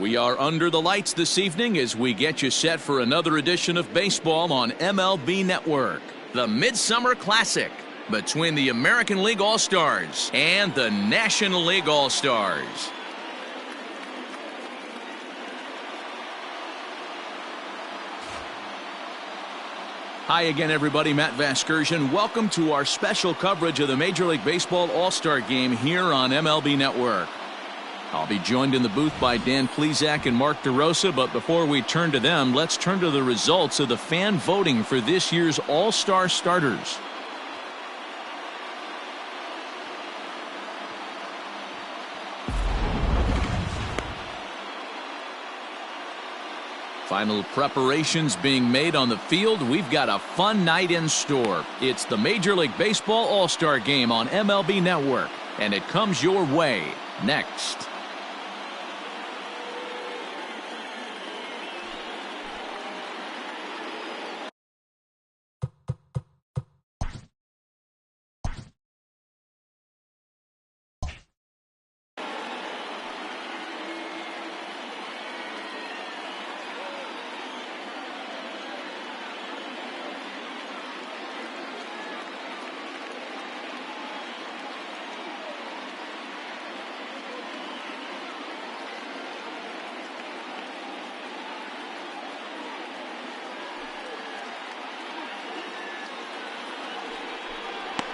We are under the lights this evening as we get you set for another edition of baseball on MLB Network. The Midsummer Classic between the American League All-Stars and the National League All-Stars. Hi again, everybody. Matt Vasgersian. Welcome to our special coverage of the Major League Baseball All-Star Game here on MLB Network. I'll be joined in the booth by Dan Plesac and Mark DeRosa, but before we turn to them, let's turn to the results of the fan voting for this year's All-Star starters. Final preparations being made on the field. We've got a fun night in store. It's the Major League Baseball All-Star Game on MLB Network, and it comes your way next.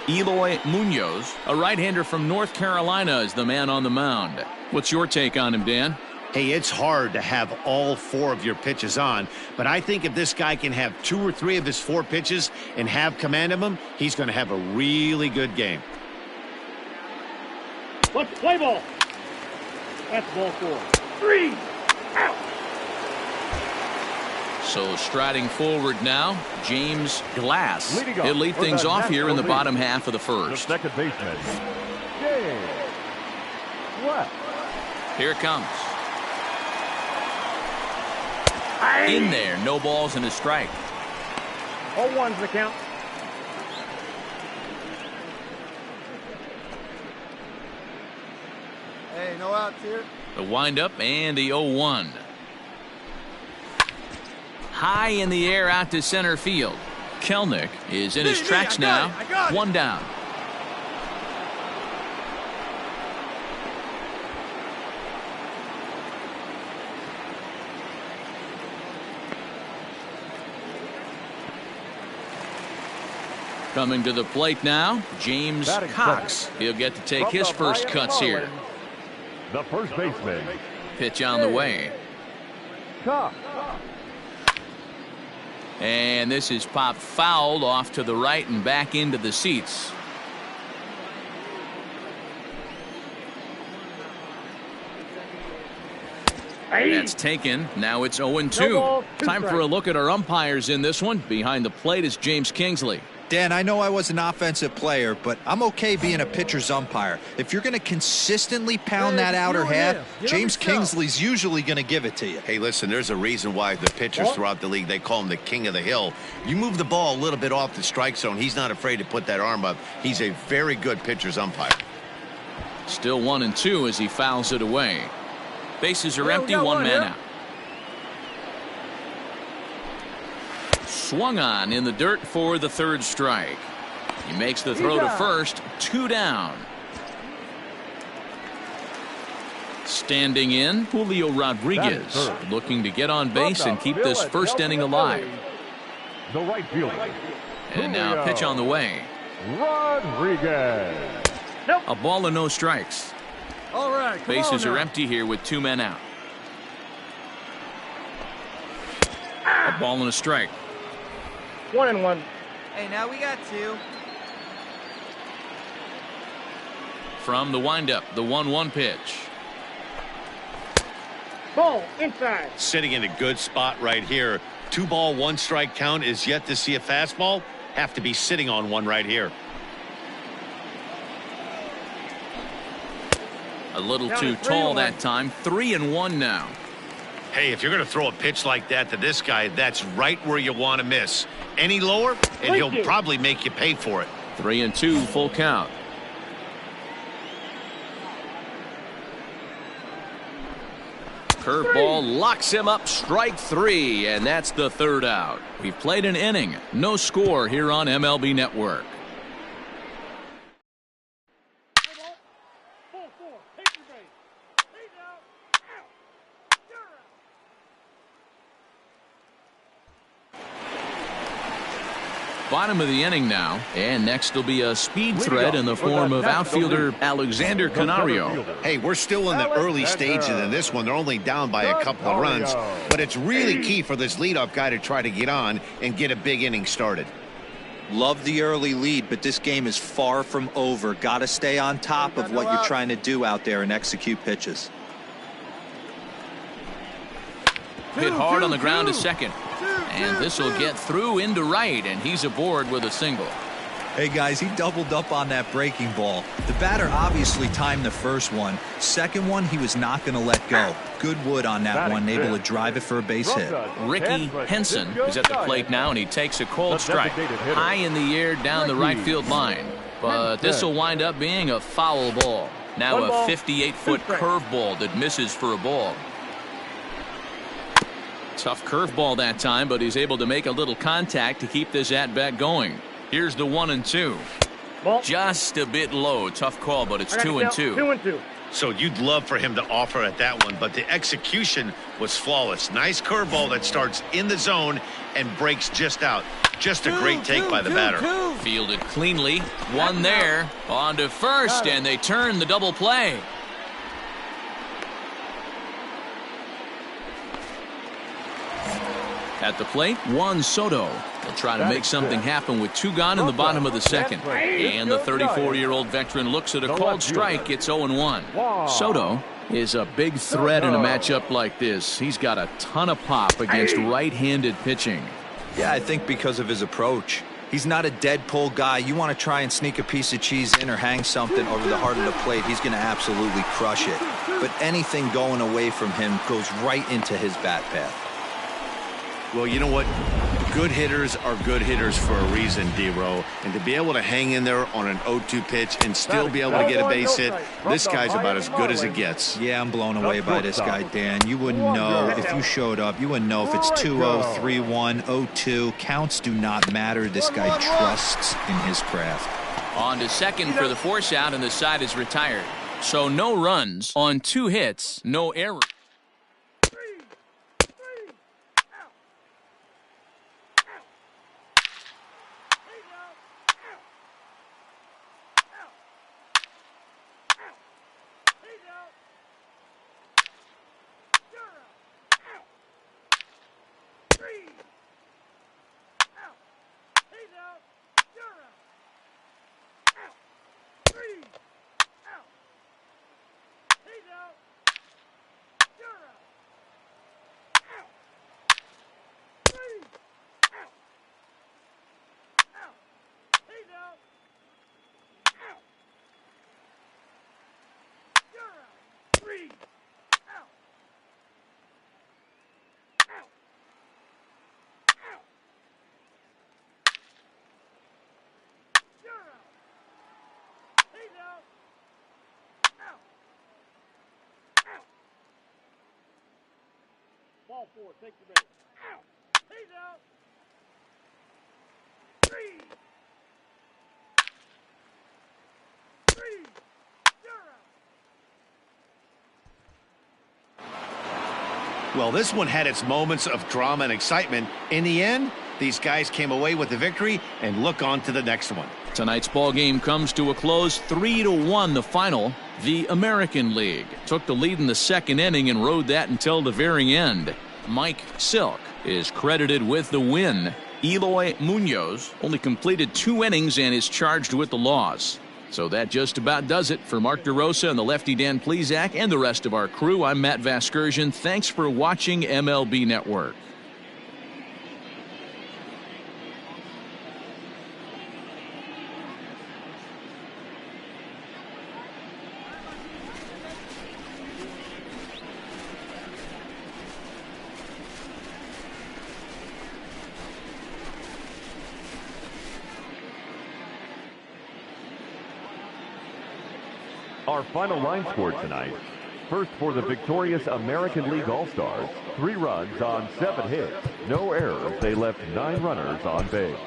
Eloy Munoz, a right-hander from North Carolina, is the man on the mound. What's your take on him, Dan? Hey, it's hard to have all four of your pitches on, but I think if this guy can have 2 or 3 of his 4 pitches and have command of them, he's going to have a really good game. Let's play ball. That's ball 4. 3 out. So striding forward now, James Glass. He'll lead things off here in the bottom half of the first. The second baseman, James Glass. Here it comes. In there, no balls and a strike. 0-1's the count. Hey, no outs here. The windup and the 0-1. High in the air out to center field. Kelnick is in his tracks now. One down. Coming to the plate now, James Cox. He'll get to take his first cuts here. The first baseman. Pitch on the way. Cox. And this is popped fouled off to the right and back into the seats. That's taken. Now it's 0-2. Time for a look at our umpires in this one. Behind the plate is James Kingsley. Dan, I know I was an offensive player, but I'm okay being a pitcher's umpire. If you're going to consistently pound that outer half, James Kingsley's usually going to give it to you. Hey, listen, there's a reason why the pitchers throughout the league, they call him the king of the hill. You move the ball a little bit off the strike zone, he's not afraid to put that arm up. He's a very good pitcher's umpire. Still 1-2 as he fouls it away. Bases are empty, one man out. Swung on in the dirt for the third strike. He makes the throw to first, 2 down. Standing in, Julio Rodriguez, looking to get on base and keep this first inning alive. The right fielder. And now pitch on the way. Rodriguez. A ball and no strikes. All right, bases are empty here with 2 men out. A ball and a strike. 1-1. Hey, now we got 2. From the windup, the 1-1 pitch. Ball inside. Sitting in a good spot right here. 2 ball, 1 strike count is yet to see a fastball. Have to be sitting on one right here. A little too tall that time. 3-1 now. Hey, if you're going to throw a pitch like that to this guy, that's right where you want to miss. Any lower, and he'll probably make you pay for it. 3-2, full count. Curveball locks him up, strike 3, and that's the 3rd out. We've played an inning, no score here on MLB Network. Bottom of the inning now, and next will be a speed threat in the form of outfielder Alexander Canario. Hey, we're still in the early stages of this one. They're only down by a couple of runs, but it's really key for this leadoff guy to try to get on and get a big inning started. Love the early lead, but this game is far from over. Got to stay on top of what you're trying to do out there and execute pitches. Hit hard on the ground to second. And this will get through into right, and he's aboard with a single. Hey, guys, he doubled up on that breaking ball. The batter obviously timed the first one. Second one, he was not going to let go. Good wood on that one, able to drive it for a base hit. Ricky Henson is at the plate now, and he takes a cold strike. High in the air down the right field line. But this will wind up being a foul ball. Now a 58-foot curveball that misses for a ball. Tough curveball that time, but he's able to make a little contact to keep this at-bat going. Here's the 1-2. Just a bit low. Tough call, but it's 2-2. 2-2. So you'd love for him to offer at that one, but the execution was flawless. Nice curveball that starts in the zone and breaks just out. Just a great take by the batter. Fielded cleanly. One there. On to first, and they turn the double play. At the plate, Juan Soto will try to make something happen with 2 gone in the bottom of the second. And the 34-year-old veteran looks at a called strike. It's 0-1. Soto is a big threat in a matchup like this. He's got a ton of pop against right-handed pitching. Yeah, I think because of his approach. He's not a dead pull guy. You want to try and sneak a piece of cheese in or hang something over the heart of the plate, he's going to absolutely crush it. But anything going away from him goes right into his bat path. Well, you know what? Good hitters are good hitters for a reason, D-Row. And to be able to hang in there on an 0-2 pitch and still be able to get a base hit, this guy's about as good as it gets. Yeah, I'm blown away by this guy, Dan. You wouldn't know if you showed up. You wouldn't know if it's 2-0, 3-1, 0-2. Counts do not matter. This guy trusts in his craft. On to second for the force out, and the side is retired. So no runs on 2 hits, no errors. Ball 4, take the base. He's out. 3. 3. 0. Well, this one had its moments of drama and excitement. In the end, these guys came away with the victory and look on to the next one. Tonight's ball game comes to a close, 3-1 the final. The American League took the lead in the second inning and rode that until the very end. Mike-Sill is credited with the win. Eloy Munoz only completed 2 innings and is charged with the loss. So that just about does it for Mark DeRosa and the lefty Dan Plesac and the rest of our crew. I'm Matt Vasgersian. Thanks for watching MLB Network. Our final line score tonight, first for the victorious American League All-Stars. 3 runs on 7 hits. No errors. They left 9 runners on base.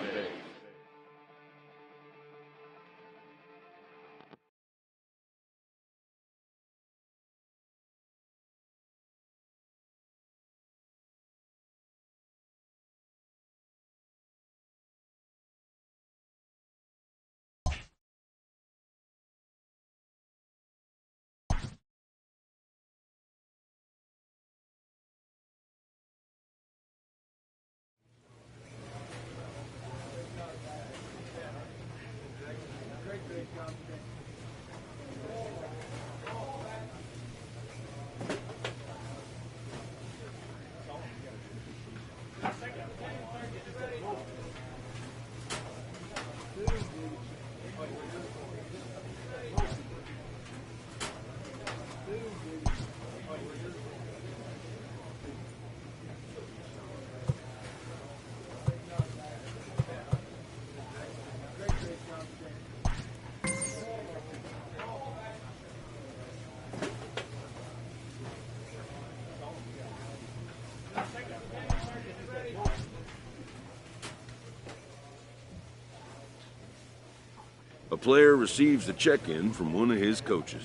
A player receives a check-in from one of his coaches.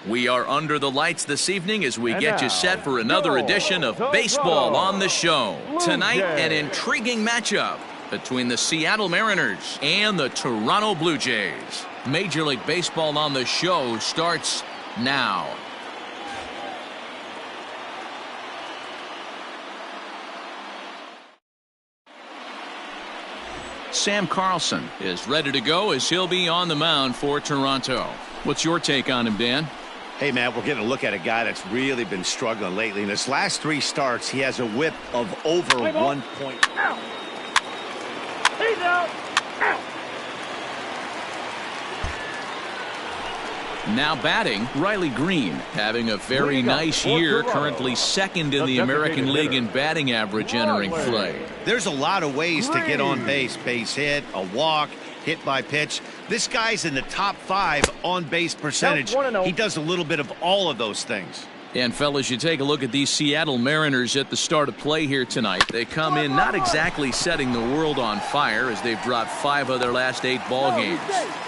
We are under the lights this evening as we get you set for another edition of Baseball on the Show. Tonight, an intriguing matchup between the Seattle Mariners and the Toronto Blue Jays. Major League Baseball on the Show starts now. Sam Carlson is ready to go as he'll be on the mound for Toronto. What's your take on him, Dan? Hey, Matt, we're getting a look at a guy that's really been struggling lately. In his last 3 starts, he has a whip of over 1 point. He's out. Out. Now batting, Riley Green, having a very nice year, currently second in the American League in batting average entering play. There's a lot of ways to get on base. Base hit, a walk, hit by pitch. This guy's in the top 5 on base percentage. He does a little bit of all of those things. And fellas, you take a look at these Seattle Mariners at the start of play here tonight. They come in not exactly setting the world on fire as they've dropped 5 of their last 8 ball games.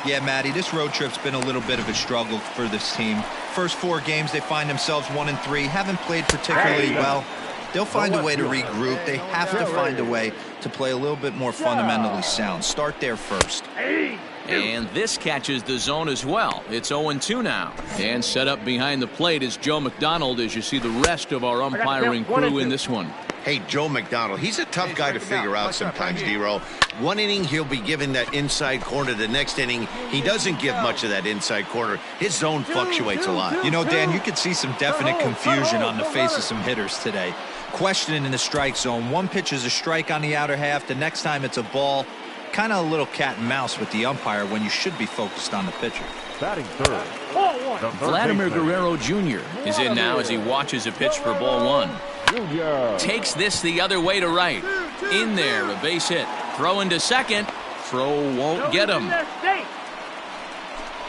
Yeah, Matty, this road trip's been a little bit of a struggle for this team. First 4 games, they find themselves 1-3, haven't played particularly well. They'll find a way to regroup. They have to find a way to play a little bit more fundamentally sound. Start there first. And this catches the zone as well. It's 0-2 now. And set up behind the plate is Joe McDonald as you see the rest of our umpiring crew in this one. Hey, Joe McDonald, he's a tough guy to figure out sometimes, D-Row. One inning, he'll be given that inside corner. The next inning, he doesn't give much of that inside corner. His zone fluctuates a lot. You know, Dan, you could see some definite confusion on the face of some hitters today. Questioning in the strike zone. One pitch is a strike on the outer half. The next time it's a ball. Kind of a little cat and mouse with the umpire when you should be focused on the pitcher. Batting third. Vladimir Guerrero Jr. is in now as he watches a pitch for ball 1. Takes this the other way to right. In there, a base hit. Throw into second. Throw won't get him.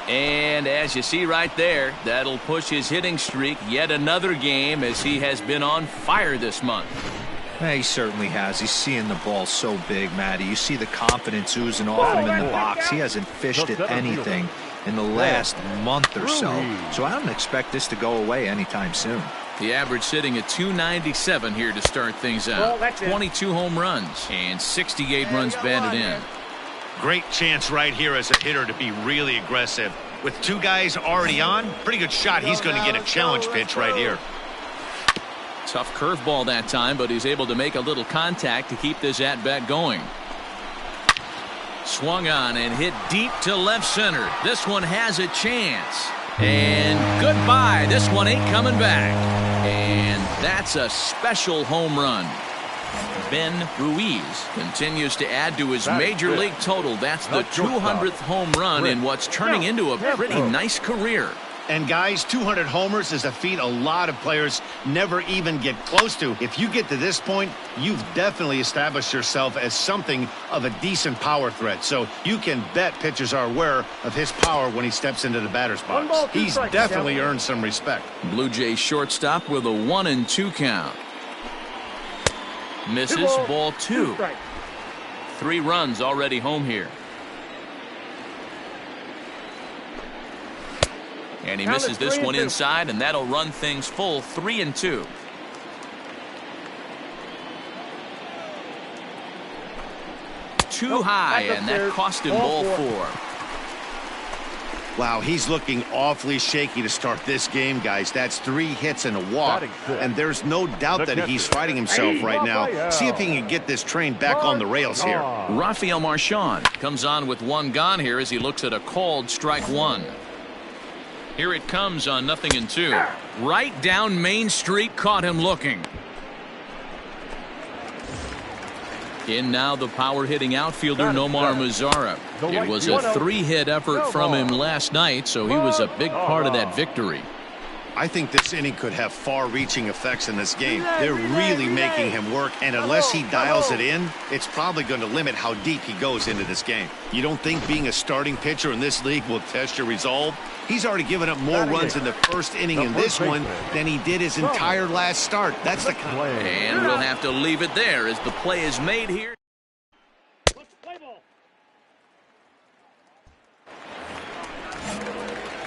And as you see right there, that'll push his hitting streak yet another game as he has been on fire this month. Yeah, he certainly has. He's seeing the ball so big, Matty. You see the confidence oozing off him in the box. He hasn't fished at anything in the last month or so. So I don't expect this to go away anytime soon. The average sitting at .297 here to start things out. 22 home runs and 68 runs batted in. Great chance right here as a hitter to be really aggressive. With 2 guys already on, pretty good shot. He's going to get a challenge pitch right here. Tough curveball that time, but he's able to make a little contact to keep this at-bat going. Swung on and hit deep to left center. This one has a chance. And goodbye. This one ain't coming back. And that's a special home run. Ben Ruiz continues to add to his major league total. That's the 200th home run in what's turning into a pretty nice career. And guys, 200 homers is a feat a lot of players never even get close to. If you get to this point, you've definitely established yourself as something of a decent power threat. So you can bet pitchers are aware of his power when he steps into the batter's box. He's definitely earned some respect. Blue Jays shortstop with a 1-2 count. Misses, ball 2. 3 runs already home here. And he misses this one inside, and that'll run things full 3-2. Too high, and that cost him ball 4. Wow, he's looking awfully shaky to start this game, guys. That's 3 hits and a walk, and there's no doubt that he's fighting himself right now. See if he can get this train back on the rails here. Rafael Marchand comes on with 1 gone here as he looks at a called strike 1. Here it comes on 0-2. Right down Main Street, caught him looking. In now the power-hitting outfielder Nomar Mazara. It was a 3-hit effort from him last night, so he was a big part of that victory. I think this inning could have far-reaching effects in this game. They're really making him work, and unless he dials it in, it's probably going to limit how deep he goes into this game. You don't think being a starting pitcher in this league will test your resolve? He's already given up more runs in the first inning in this one than he did his entire last start. That's the and we'll have to leave it there as the play is made here.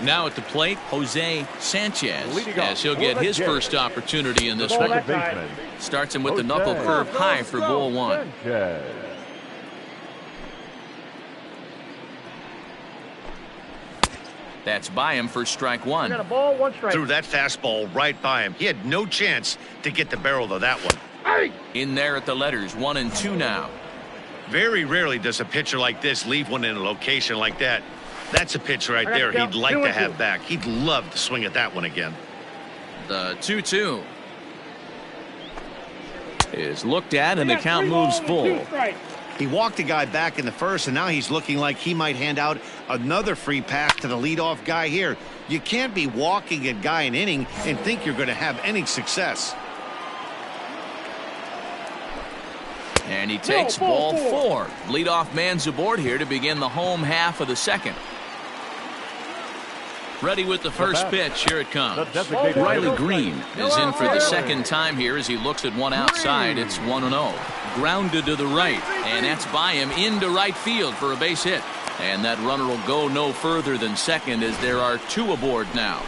Now at the plate, Jose Sanchez, as he'll get his first opportunity in this one. Starts him with the knuckle curve high for ball 1. That's by him for strike 1. Threw that fastball right by him. He had no chance to get the barrel of that one. In there at the letters, 1-2 now. Very rarely does a pitcher like this leave one in a location like that. That's a pitch right there he'd like to have back. He'd love to swing at that one again. The 2-2 is looked at, and the count moves full. He walked a guy back in the first, and now he's looking like he might hand out another free pass to the leadoff guy here. You can't be walking a guy an inning and think you're going to have any success. And he takes ball 4. Leadoff man's aboard here to begin the home half of the second. Ready with the first pitch. Here it comes. Riley Green is in for the second time here as he looks at one outside. It's 1-0. Grounded to the right, and that's by him into right field for a base hit. And that runner will go no further than second as there are 2 aboard now.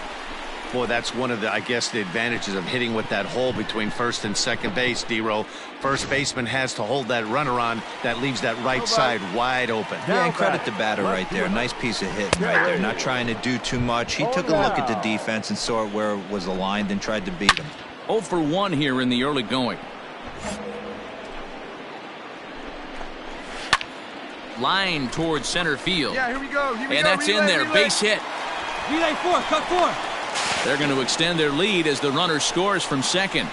Boy, that's one of the, I guess, the advantages of hitting with that hole between first and second base, D-Row. First baseman has to hold that runner on. That leaves that right side wide open. Yeah, and credit the batter right there. Nice piece of hitting right there. Not trying to do too much. He took a look at the defense and saw it where it was aligned and tried to beat him. 0 for 1 here in the early going. Line towards center field. Yeah, here we go. And that's in there. Base hit. Relay 4, cut 4. They're going to extend their lead as the runner scores from second.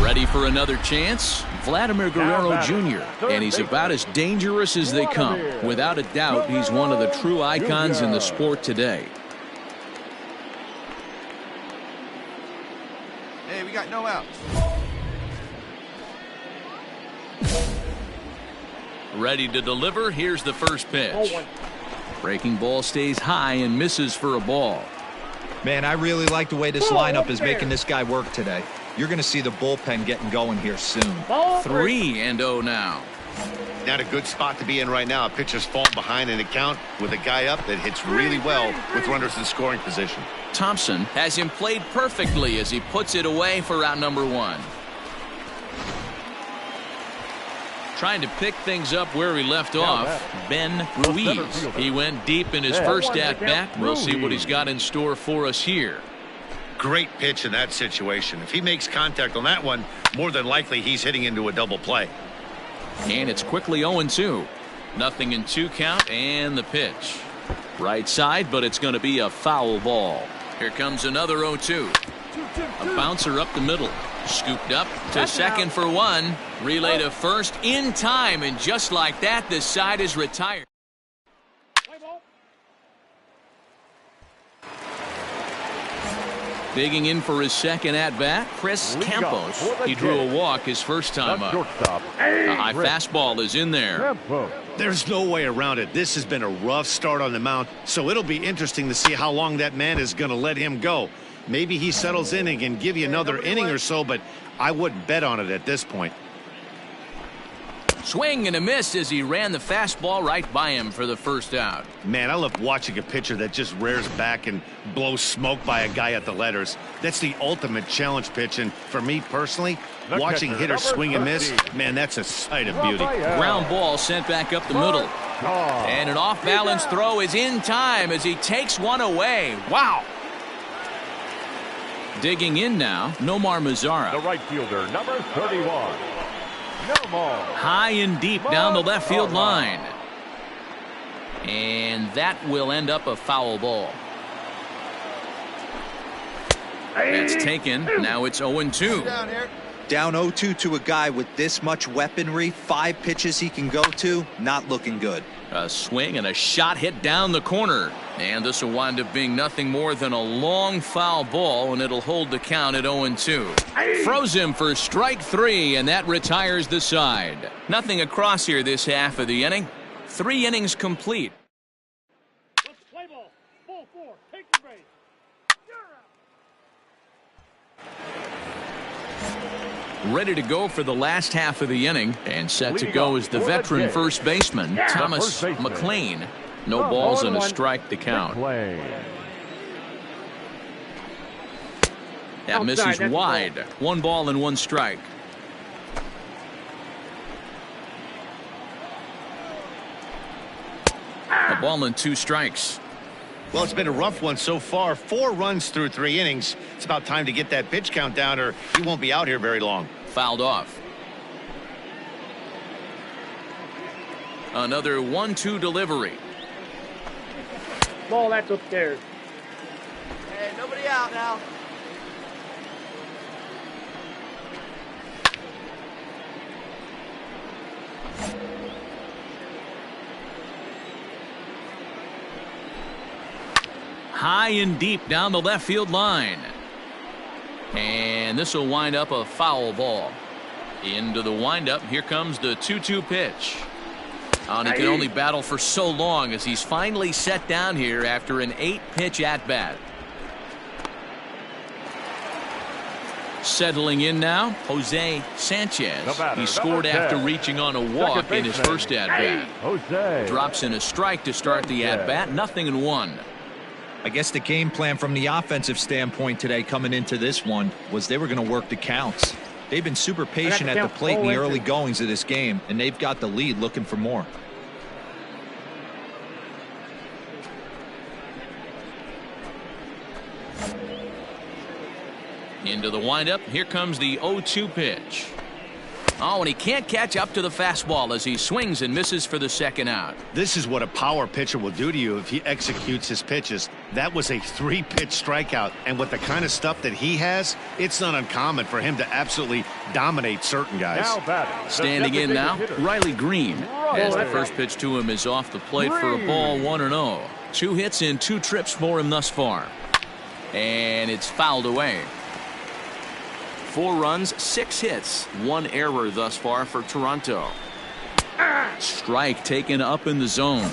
Ready for another chance? Vladimir Guerrero Jr. And he's about as dangerous as they come. Without a doubt, he's one of the true icons in the sport today. Hey, we got no outs. Ready to deliver. Here's the first pitch. Breaking ball stays high and misses for a ball. Man, I really like the way this lineup is making this guy work today. You're going to see the bullpen getting going here soon. 3-0 now. Not a good spot to be in right now. A pitcher's falling behind in the count with a guy up that hits really well with runners in scoring position. Thompson has him played perfectly as he puts it away for out number 1. Trying to pick things up where he left off, Ben Ruiz. He went deep in his first at-bat. We'll see what he's got in store for us here. great pitch in that situation. If he makes contact on that one, more than likely he's hitting into a double play. And it's quickly 0-2. Nothing in 2 count, and the pitch. Right side, but it's going to be a foul ball. Here comes another 0-2. A bouncer up the middle. Scooped up to second for 1. Relay to first in time, and just like that, the side is retired. Digging in for his second at-bat, Chris Campos. He drew a walk his first time up. A high fastball is in there. There's no way around it. This has been a rough start on the mound, so it'll be interesting to see how long that man is going to let him go. Maybe he settles in and can give you another inning or so, but I wouldn't bet on it at this point. Swing and a miss as he ran the fastball right by him for the first out. Man, I love watching a pitcher that just rears back and blows smoke by a guy at the letters. That's the ultimate challenge pitch, and for me personally, watching hitters swing and miss, man, that's a sight of beauty. Ground ball sent back up the middle. And an off-balance throw is in time as he takes one away. Wow. Digging in now, Nomar Mazara. The right fielder, number 31. High and deep down the left field line. And that will end up a foul ball. That's taken. Now it's 0-2. Down 0-2 to a guy with this much weaponry, 5 pitches he can go to, not looking good. A swing and a shot hit down the corner. And this will wind up being nothing more than a long foul ball, and it'll hold the count at 0-2. Froze him for strike 3, and that retires the side. Nothing across here this half of the inning. 3 innings complete. Let's play ball. Ball 4. Take the base. Ready to go for the last half of the inning, and set to go is the veteran first baseman, Thomas McLean. No balls and a strike to count. That misses wide. 1 ball and 1 strike. A ball and 2 strikes. Well, it's been a rough one so far. 4 runs through 3 innings. It's about time to get that pitch count down, or he won't be out here very long. Fouled off. Another 1-2 delivery. Ball, that's upstairs. Hey, nobody out now. High and deep down the left field line. And this will wind up a foul ball. Into the windup. Here comes the 2-2 pitch. And he can only battle for so long as he's finally set down here after an 8-pitch at-bat. Settling in now, Jose Sanchez. He scored after reaching on a walk in his first at-bat. Drops in a strike to start the at-bat. 0-1. I guess the game plan from the offensive standpoint today coming into this one was they were going to work the counts. They've been super patient at the plate in the early goings of this game, and they've got the lead looking for more. Into the windup. Here comes the 0-2 pitch. Oh, and he can't catch up to the fastball as he swings and misses for the second out. This is what a power pitcher will do to you if he executes his pitches. That was a 3-pitch strikeout, and with the kind of stuff that he has, it's not uncommon for him to absolutely dominate certain guys. Standing in now, Riley Green, as the first pitch to him is off the plate for a ball, 1-0. 2 hits and 2 trips for him thus far. And it's fouled away. 4 runs, 6 hits, 1 error thus far for Toronto. Strike taken up in the zone.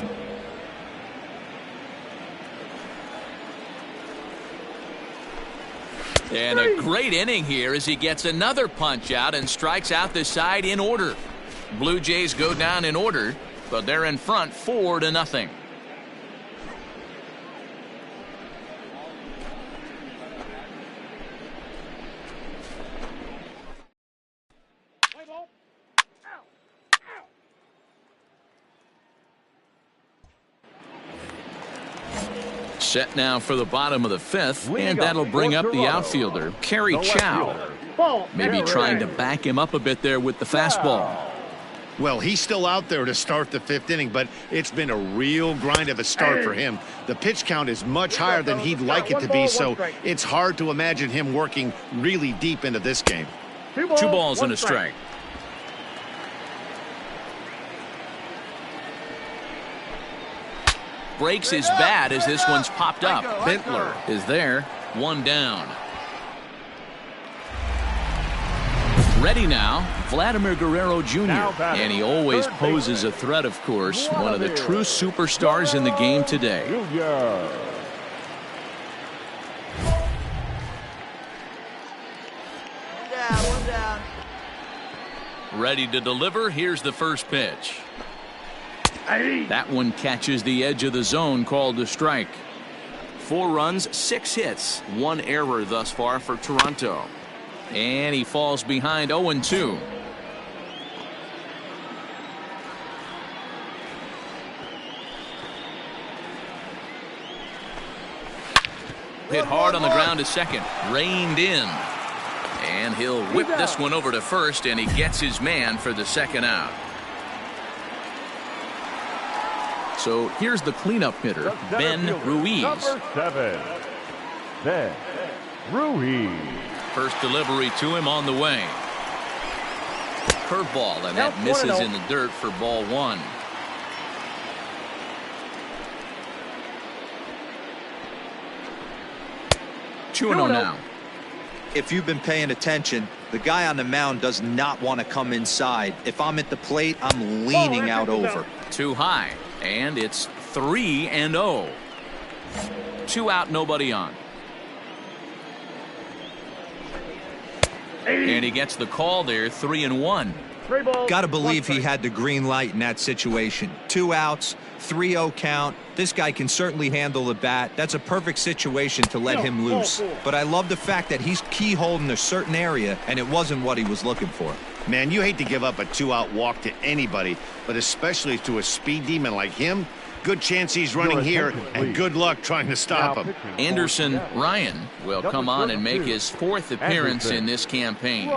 And a great inning here as he gets another punch out and strikes out the side in order. Blue Jays go down in order, but they're in front 4-0. Set now for the bottom of the fifth, and that'll bring up the outfielder, Kerry Chow. Maybe trying to back him up a bit there with the fastball. Well, he's still out there to start the fifth inning, but it's been a real grind of a start for him. The pitch count is much higher than he'd like it to be, so it's hard to imagine him working really deep into this game. 2 balls and a strike. Breaks his bat as this one's popped up. Bentler is there. 1 down. Ready now, Vladimir Guerrero Jr. And he always poses a threat, of course. One of the true superstars in the game today. One down. Ready to deliver. Here's the first pitch. That one catches the edge of the zone, called a strike. 4 runs, 6 hits, 1 error thus far for Toronto. And he falls behind 0-2. Hit hard on the ground to second. Reined in. And he'll whip this one over to first, and he gets his man for the second out. So here's the cleanup hitter, Ben Ruiz. Number 7, Ben Ruiz. First delivery to him on the way. Curveball, and that misses in the dirt for ball 1. Two 2-0 now. If you've been paying attention, the guy on the mound does not want to come inside. If I'm at the plate, I'm leaning out over. Too high, and it's 3-0. 2 out, nobody on. And he gets the call there, 3-1. Got to believe he had the green light in that situation. 2 outs, 3-0 count. This guy can certainly handle the bat. That's a perfect situation to let him loose. But I love the fact that he's keyholding a certain area, and it wasn't what he was looking for. Man, you hate to give up a 2-out walk to anybody, but especially to a speed demon like him. Good chance he's running here, and good luck trying to stop him. Anderson Ryan will come on and make his 4th appearance in this campaign.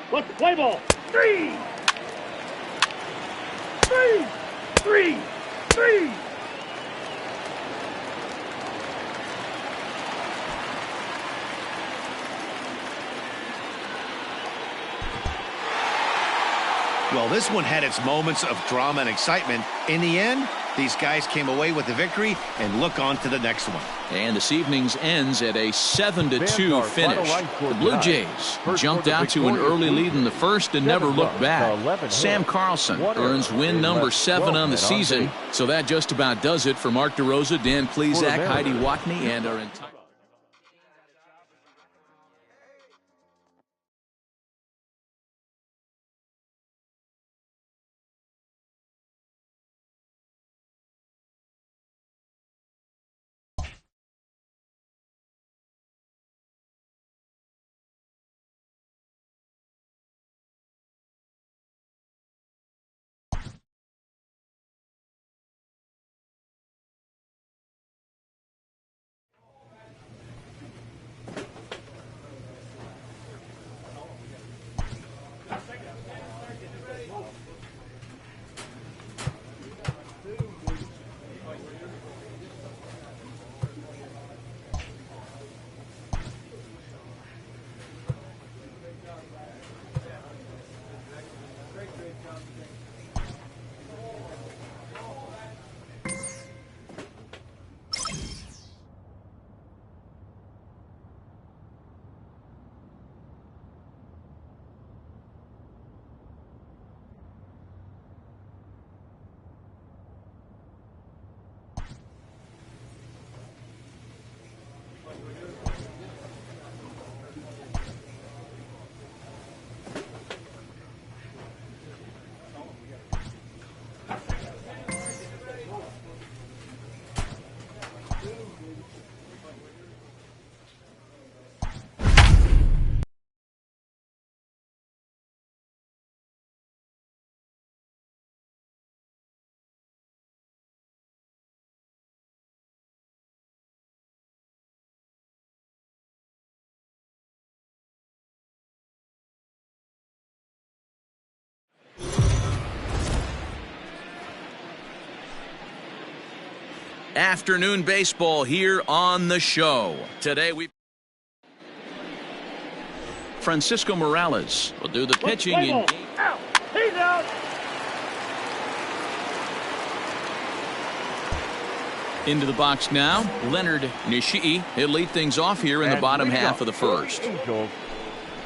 What's the play ball? 3! 3! 3! 3! Well, this one had its moments of drama and excitement. In the end, these guys came away with the victory and look on to the next one. And this evening's ends at a 7-2 finish. The Blue Jays jumped out to an early lead in the first and never looked back. Sam Carlson earns win number 7 on the season. So that just about does it for Mark DeRosa, Dan Plesac, Heidi Watney, and our entire... Afternoon baseball here on the show. Today Francisco Morales will do the pitching in Out! He's out! into the box now. Leonard Nishii. He'll lead things off here in the bottom half of the first.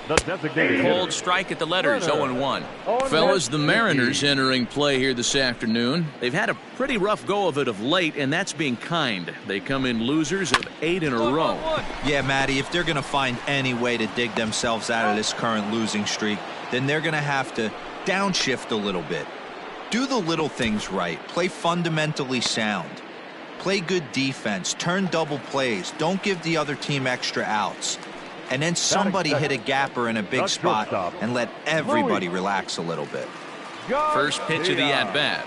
Cold strike at the letters, 0-1. Fellas, the Mariners entering play here this afternoon. They've had a pretty rough go of it of late, and that's being kind. They come in losers of 8 in a row. Yeah, Matty, if they're going to find any way to dig themselves out of this current losing streak, then they're going to have to downshift a little bit. Do the little things right. Play fundamentally sound. Play good defense. Turn double plays. Don't give the other team extra outs. And then somebody hit a gapper in a big spot and let everybody relax a little bit. First pitch of the at-bat.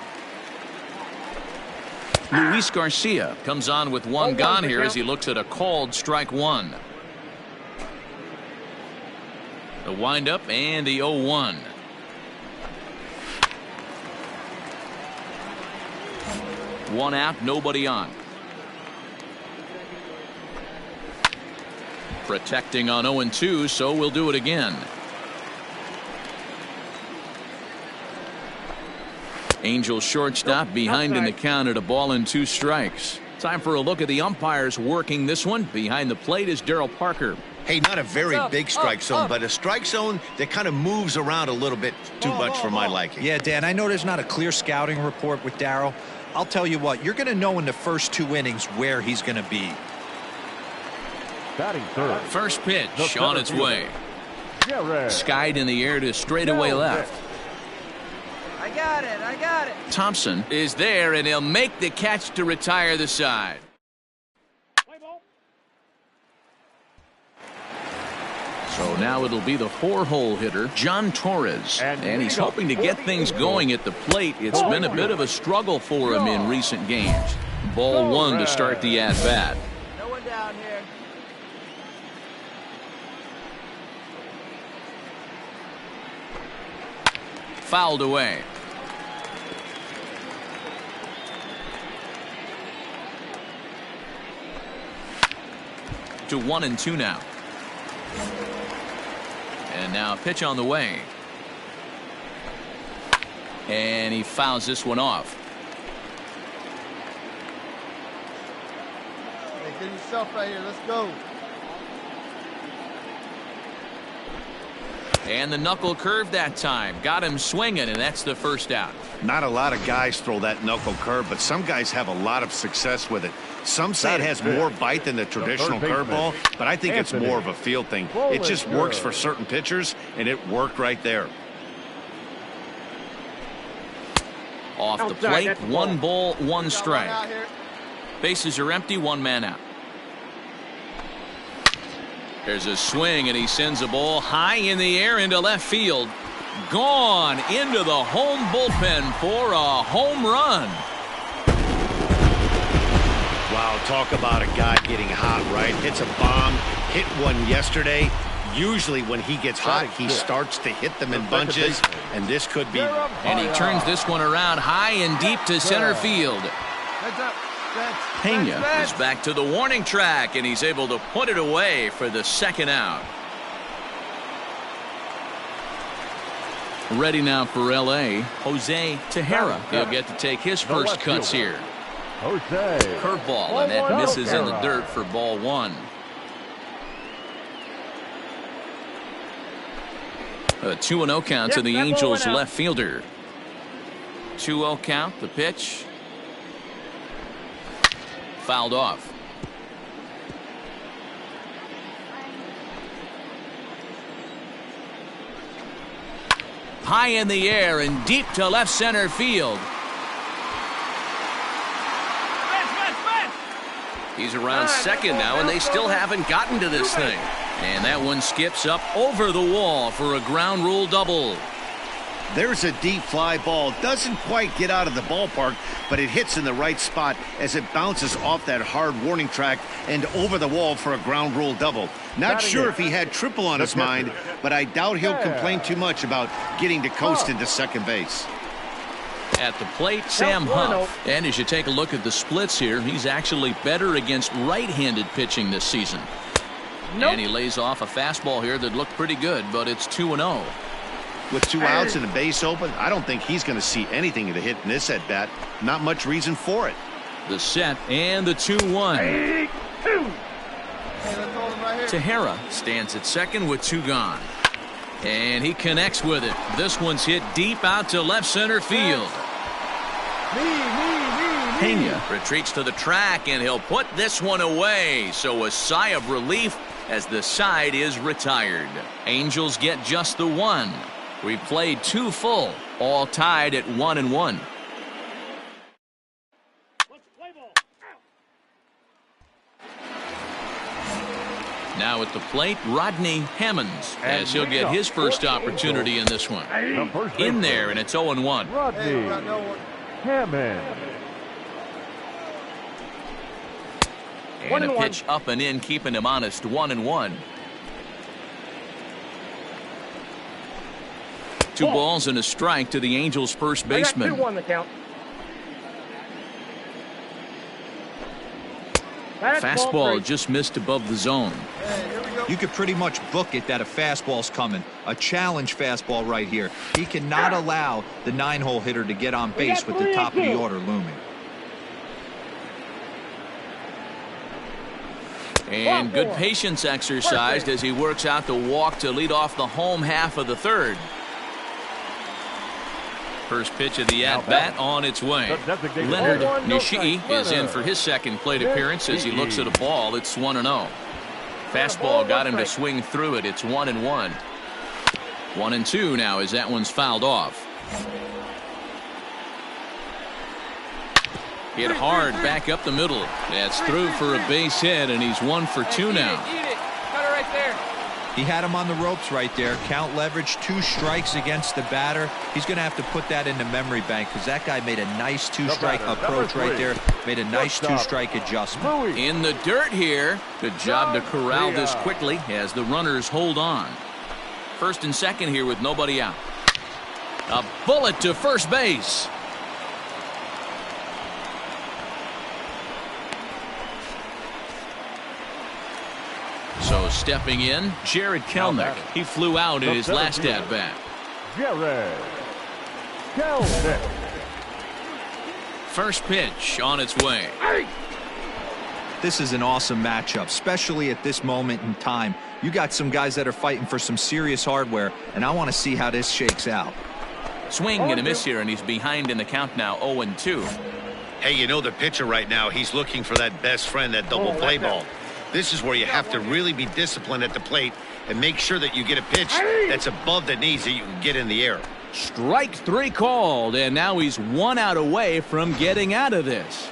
Luis Garcia comes on with one gone here as he looks at a called strike one. The windup and the 0-1. One out, nobody on. Protecting on 0-2, so we'll do it again. Angels shortstop behind in the count at a ball and 2 strikes. Time for a look at the umpires working this one. Behind the plate is Daryl Parker. Hey, not a very big strike zone, but a strike zone that kind of moves around a little bit too much for my liking. Yeah, Dan, I know there's not a clear scouting report with Daryl. I'll tell you what, you're going to know in the first 2 innings where he's going to be. Batting third. First pitch on its way. Skied in the air to straightaway left. I got it. Thompson is there, and he'll make the catch to retire the side. So now it'll be the 4-hole hitter, John Torres. And he's hoping to get things going at the plate. It's been a bit of a struggle for him in recent games. Ball 1 to start the at-bat. No one down here. fouled away. To 1-2 now. And now a pitch on the way. And he fouls this one off. Hey, get yourself right here. Let's go. And the knuckle curve that time. Got him swinging, and that's the first out. Not a lot of guys throw that knuckle curve, but some guys have a lot of success with it. Some say it has more bite than the traditional curveball, but I think it's more of a feel thing. It just works for certain pitchers, and it worked right there. Off the plate, 1 ball, 1 strike. Bases are empty, 1 man out. There's a swing, and he sends a ball high in the air into left field. Gone into the home bullpen for a home run. Wow, talk about a guy getting hot, right? Hits a bomb, hit one yesterday. Usually when he gets hot, he starts to hit them in bunches, and this could be. And he turns this one around high and deep to center field. Pena is back to the warning track, and he's able to put it away for the second out. Ready now for L.A., Jose Tejera. He'll get to take his first cuts here. Jose. Curveball, and that misses in the dirt for ball 1. A 2-0 count to the Angels left fielder. 2-0 count, the pitch. Fouled off. High in the air and deep to left center field. He's around second now, and they still haven't gotten to this thing. And that one skips up over the wall for a ground rule double. There's a deep fly ball. Doesn't quite get out of the ballpark, but it hits in the right spot as it bounces off that hard warning track and over the wall for a ground rule double. Not sure if he had triple on his mind, but I doubt he'll complain too much about getting to coast into second base. At the plate, Sam Huff. And as you take a look at the splits here, he's actually better against right-handed pitching this season. And he lays off a fastball here that looked pretty good, but it's 2-0. With 2 outs and a base open, I don't think he's going to see anything to hit in this at-bat. Not much reason for it. The set and the 2-1. Tejera stands at second with 2 gone. And he connects with it. This one's hit deep out to left center field. Pena retreats to the track, and he'll put this one away. So a sigh of relief as the side is retired. Angels get just the 1. We played 2 full, all tied at 1-1. Now at the plate, Rodney Hammonds, as he'll get his first opportunity in this one. In there, and it's 0-1. Rodney Hammonds. And a pitch up and in, keeping him honest, 1-1. 2 balls and a strike to the Angels' first baseman. 2-1 the count. Fastball just missed above the zone. You could pretty much book it that a fastball's coming. A challenge fastball right here. He cannot allow the 9-hole hitter to get on base with the top of the order looming. And good patience exercised as he works out the walk to lead off the home half of the third. First pitch of the at-bat on its way. Leonard Nishii is in for his second plate appearance as he looks at a ball. It's 1-0. Fastball got him to swing through it. It's 1-1. 1-2 now as that one's fouled off. Hit hard back up the middle. That's through for a base hit, and he's 1 for 2 now. Eat it. Cut it right there. He had him on the ropes right there. Count leverage, 2 strikes against the batter. He's going to have to put that in the memory bank because that guy made a nice 2-strike approach right there. Made a nice 2-strike adjustment. In the dirt here. Good job to corral this quickly as the runners hold on. First and second here with nobody out. A bullet to first base. So stepping in, Jared Kelnick. He flew out in his last at-bat. Jared Kelnick. First pitch on its way. This is an awesome matchup, especially at this moment in time. You got some guys that are fighting for some serious hardware, and I want to see how this shakes out. Swing and a miss here, and he's behind in the count now, 0-2. Hey, you know the pitcher right now, he's looking for that best friend, that double play ball. This is where you have to really be disciplined at the plate and make sure that you get a pitch that's above the knees that you can get in the air. Strike 3 called, and now he's 1 out away from getting out of this.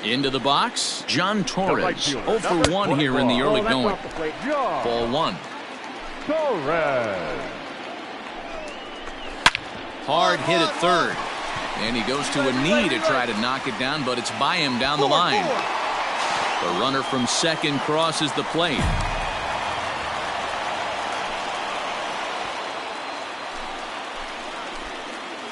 Into the box, John Torres. 0 for 1 here in the early going. Ball 1. Torres. Hard hit at third. And he goes to a knee to try to knock it down, but it's by him down the line. The runner from second crosses the plate.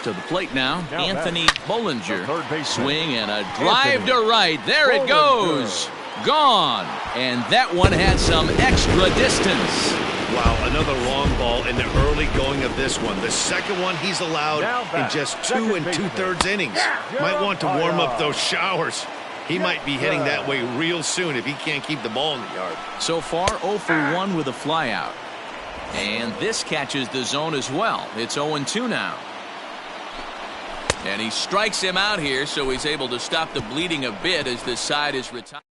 To the plate now, Anthony Bollinger. Swing and a drive to right. There it goes. Gone. And that one had some extra distance. Wow, another long ball in the early going of this one. The second one he's allowed in just 2 2/3 innings. Might want to warm up those showers. He might be heading that way real soon if he can't keep the ball in the yard. So far, 0 for 1 with a flyout. And this catches the zone as well. It's 0-2 now. And he strikes him out here, so he's able to stop the bleeding a bit as this side is retired.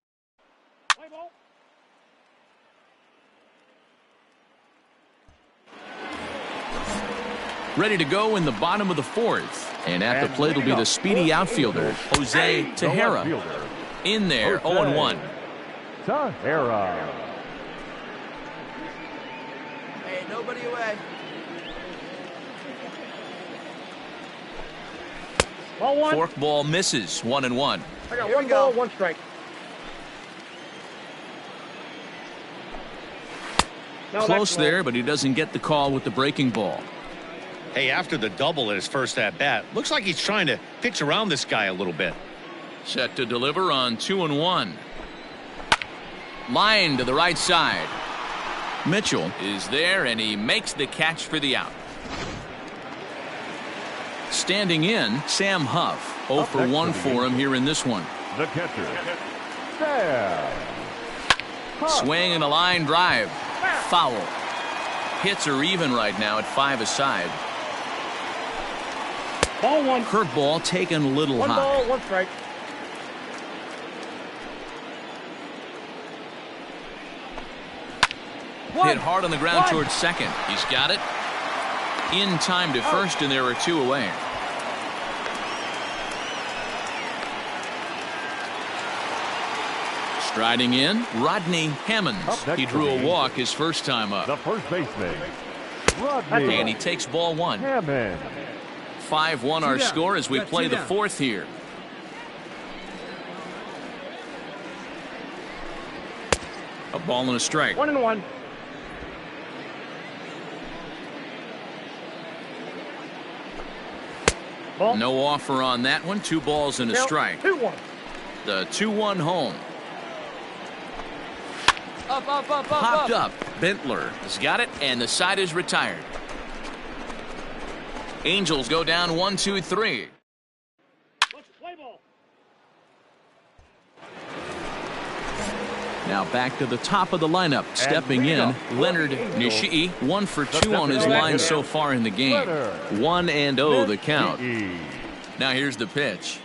Ready to go in the bottom of the 4th. And at the plate will be the speedy outfielder, Jose Tejera. In there, 0-1. Tejera. Hey, nobody away. Ball 1. Forkball misses, 1-1. I got 1 ball, 1 strike. Close there, but he doesn't get the call with the breaking ball. Hey, after the double at his first at-bat, looks like he's trying to pitch around this guy a little bit. Set to deliver on 2-1. Line to the right side. Mitchell is there, and he makes the catch for the out. Standing in, Sam Huff. 0 for 1 for him here in this one. The catcher, Sam Huff. Swing and a line drive. Foul. Hits are even right now at 5 aside. Ball 1. Curveball taken a little 1 high. ball, 1 strike. Hit hard on the ground towards second. He's got it. In time to first, and there are 2 away. Striding in, Rodney Hammonds. He drew a walk his first time up. The first baseman, Rodney. And he takes ball 1. Hammond. 5-1 our score as we play the 4th here. A ball and a strike. 1-1. Ball. No offer on that one. 2 balls and a strike. 2-1. The 2-1 home. Up. Popped up. Bentler has got it, and the side is retired. Angels go down 1-2-3. Play ball. Now back to the top of the lineup. Stepping in, Leonard Nishii. 1 for 2 on his line so far in the game. 1-0 the count. Now here's the pitch.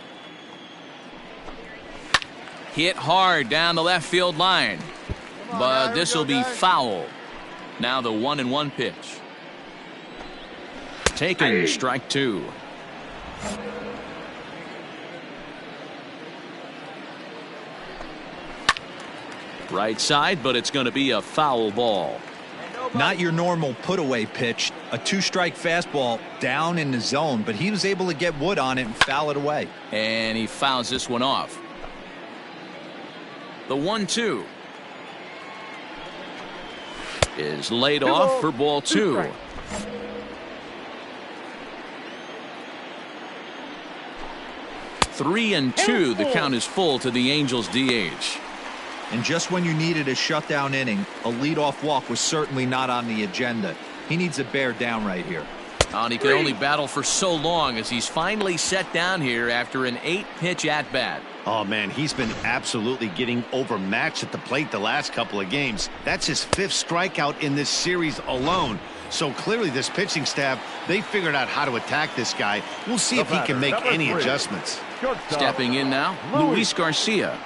Hit hard down the left field line. But this will be foul. Now the 1-1 pitch. Taken, strike 2. Right side, but it's going to be a foul ball. Not your normal put-away pitch. A 2-strike fastball down in the zone, but he was able to get wood on it and foul it away. And he fouls this one off. The 1-2 is laid off for ball 2. 3-2. The count is full to the Angels DH. And just when you needed a shutdown inning, a leadoff walk was certainly not on the agenda. He needs to bear down right here. And he can only battle for so long as he's finally set down here after an 8-pitch at-bat. Oh, man, he's been absolutely getting overmatched at the plate the last couple of games. That's his 5th strikeout in this series alone. So clearly this pitching staff, they figured out how to attack this guy. We'll see if he can make any adjustments. Stepping in now, Luis Garcia.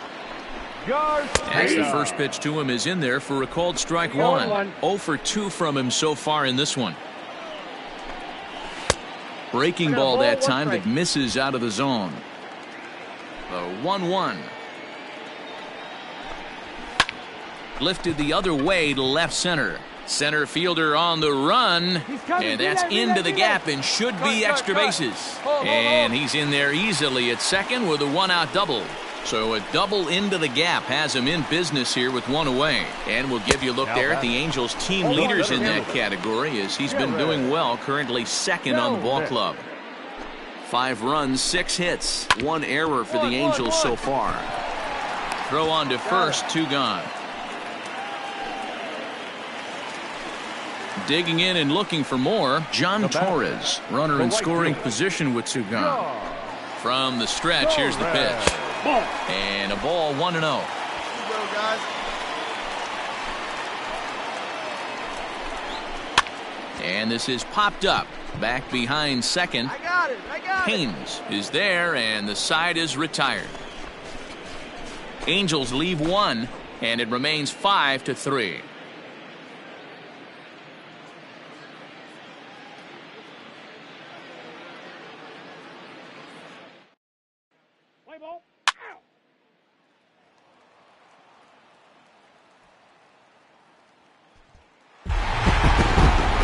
As the first pitch to him is in there for a called strike one. 0 for 2 from him so far in this one. Breaking ball that time that misses out of the zone. The 1-1. Lifted the other way to left center. Center fielder on the run. And that's into the gap and should be extra bases. And he's in there easily at second with a 1-out double. So a double into the gap has him in business here with 1 away. And we'll give you a look there at the Angels team leaders in that category as he's been doing well, currently second on the ball club. 5 runs, 6 hits, 1 error for the Angels so far. Throw on to first, 2 gone. Digging in and looking for more, John Torres, runner in scoring position with 2 gone. From the stretch, here's the pitch. And a ball, 1-0. And this is popped up. Back behind second. I got it. Haynes is there, and the side is retired. Angels leave 1, and it remains 5-3. Play ball.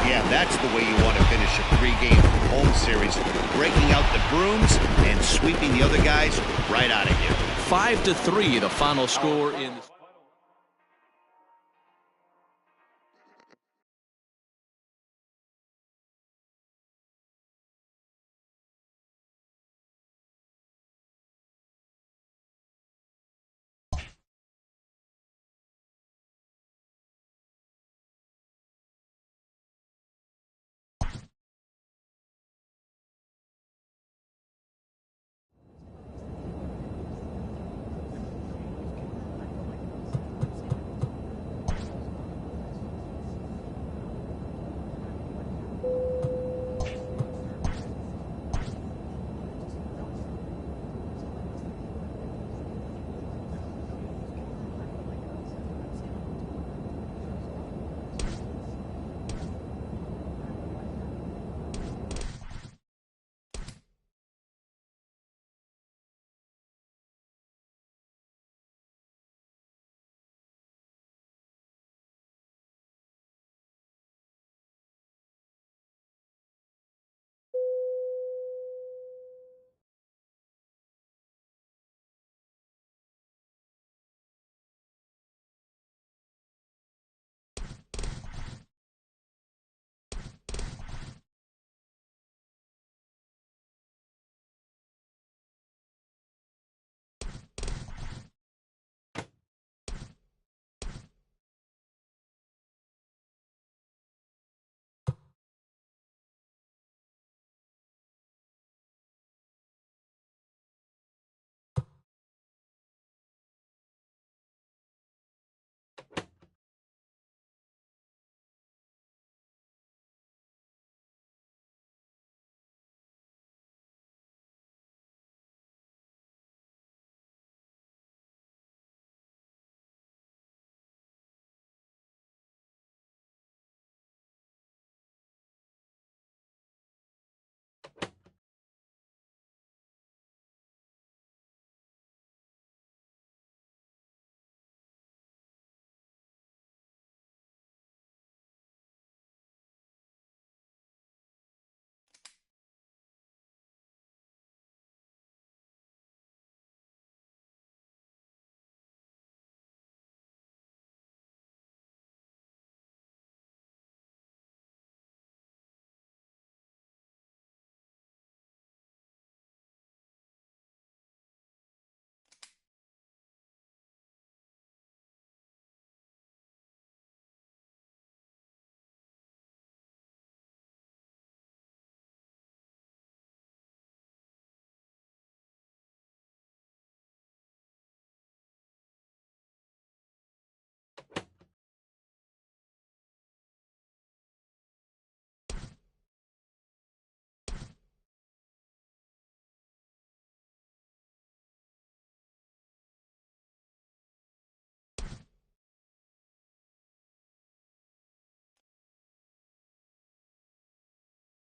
Yeah, that's the way you want to finish a 3-game home series. Breaking out the brooms and sweeping the other guys right out of here. 5-3, the final score in